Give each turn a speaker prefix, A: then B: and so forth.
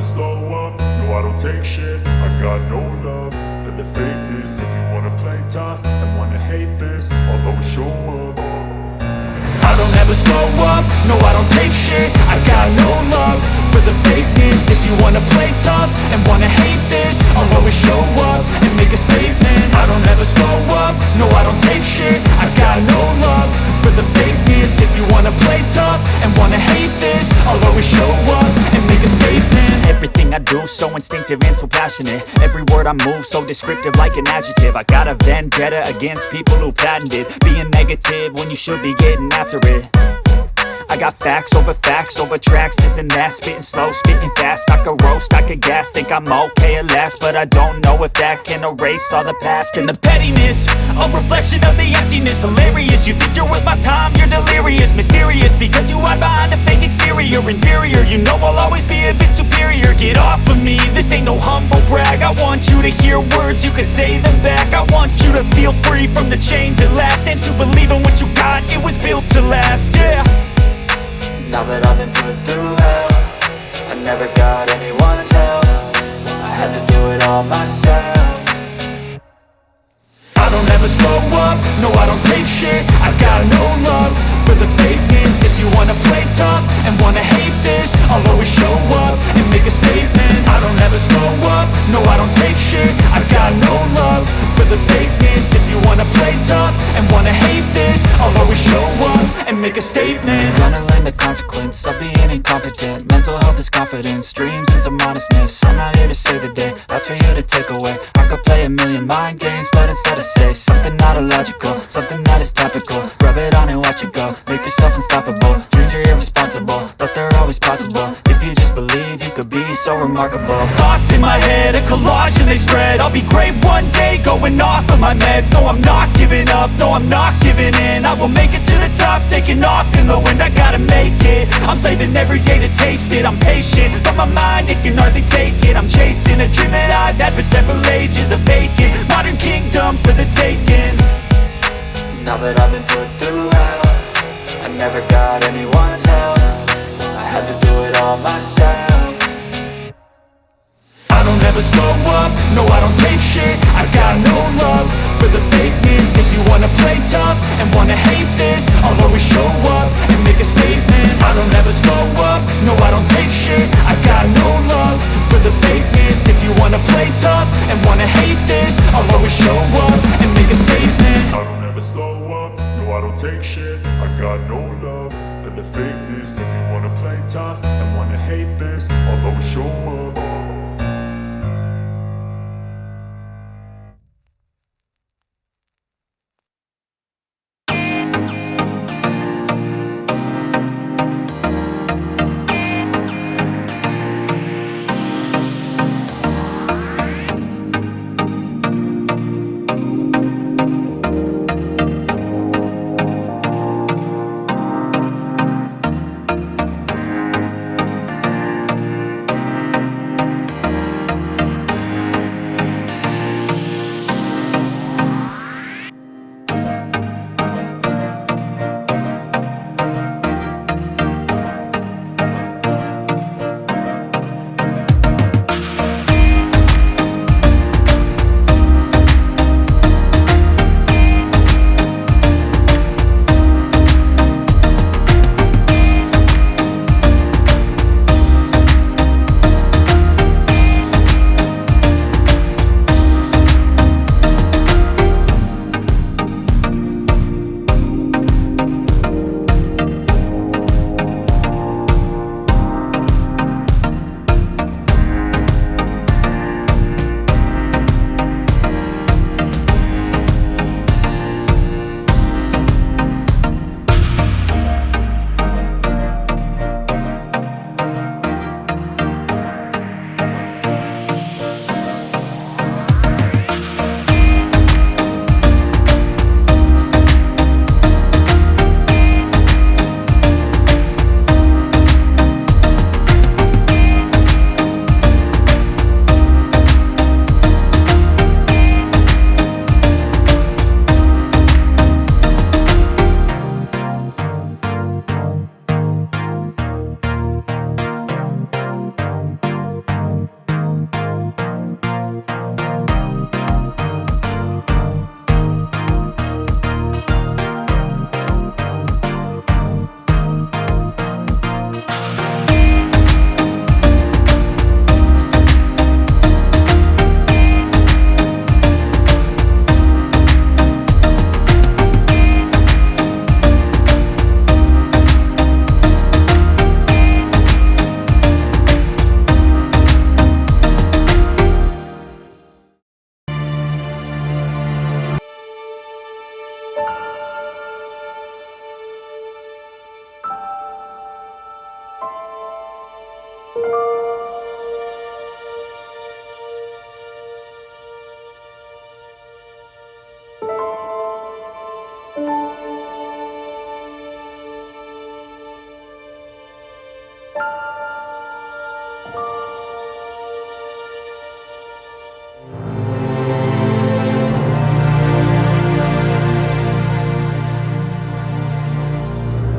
A: slow up, no I don't take shit. I got no love for the fakeness. If you wanna play tough and wanna hate this, I'll always show up. I don't ever slow up, no I don't take shit. I got no love for the fakeness. If you wanna play tough and wanna hate this, I'll always show up and make a statement. I don't ever slow up, no I don't take shit. I got no love for the fakeness. If you wanna play tough and wanna hate this, I'll always show up and make a statement.
B: Everything I do so instinctive and so passionate. Every word I move so descriptive like an adjective. I got a vendetta against people who patented being negative when you should be getting after it. I got facts over tracks, this and that. Spitting slow, spitting fast, I could roast, I could gas. Think I'm okay at last, but I don't know if that can erase all the past. And the pettiness, a reflection of the emptiness. Hilarious, you think you're worth my time, you're delirious. Mysterious, because you hide behind a fake exterior. Inferior, you know I'll always be a bit superior. Get off of me, this ain't no humble brag. I want you to hear words, you can say them back. I want you to feel free from the chains at last, and to believe in what you got, it was built to last, yeah.
C: Now that I've been put through hell, I never got anyone's help. I had to do it all myself.
A: I don't ever slow up, no I don't take shit. I got no love for the fakeness. If you wanna play tough and wanna hate this, I'll always show up and make a statement. I don't ever slow up, no I don't take shit. I got no love for the fakeness. If you wanna play tough and wanna hate this, I'll always show up and make a statement.
C: Gonna learn the consequence of being incompetent. Mental health is confidence, dreams and some honestness. I'm not here to save the day, that's for you to take away. I could play a million mind games, but instead I say something not illogical, something that is topical. Rub it on and watch it go, make yourself unstoppable. Dreams are irresponsible, but they're always possible. If you just believe, you could be so remarkable.
B: Thoughts in my head, a collage and they spread. I'll be great one day, going off of my meds. No, I'm not giving up, no, I'm not giving in. I will make it to the top, taking off in the wind. I gotta make it, I'm saving every day to taste it. I'm patient, but my mind, it can hardly take it. I'm chasing a dream that I've had for several ages. A vacant, modern kingdom for the taking.
C: Now that I've been put through hell, I never got anyone's help. I had to do it all myself.
A: I don't ever slow up, no I don't take shit. I got no love for the fakeness. If you wanna play tough and wanna hate this, I'll always show up and make a statement. I don't ever slow up, no I don't take shit. I got no love for the fakeness. If you wanna play tough and wanna hate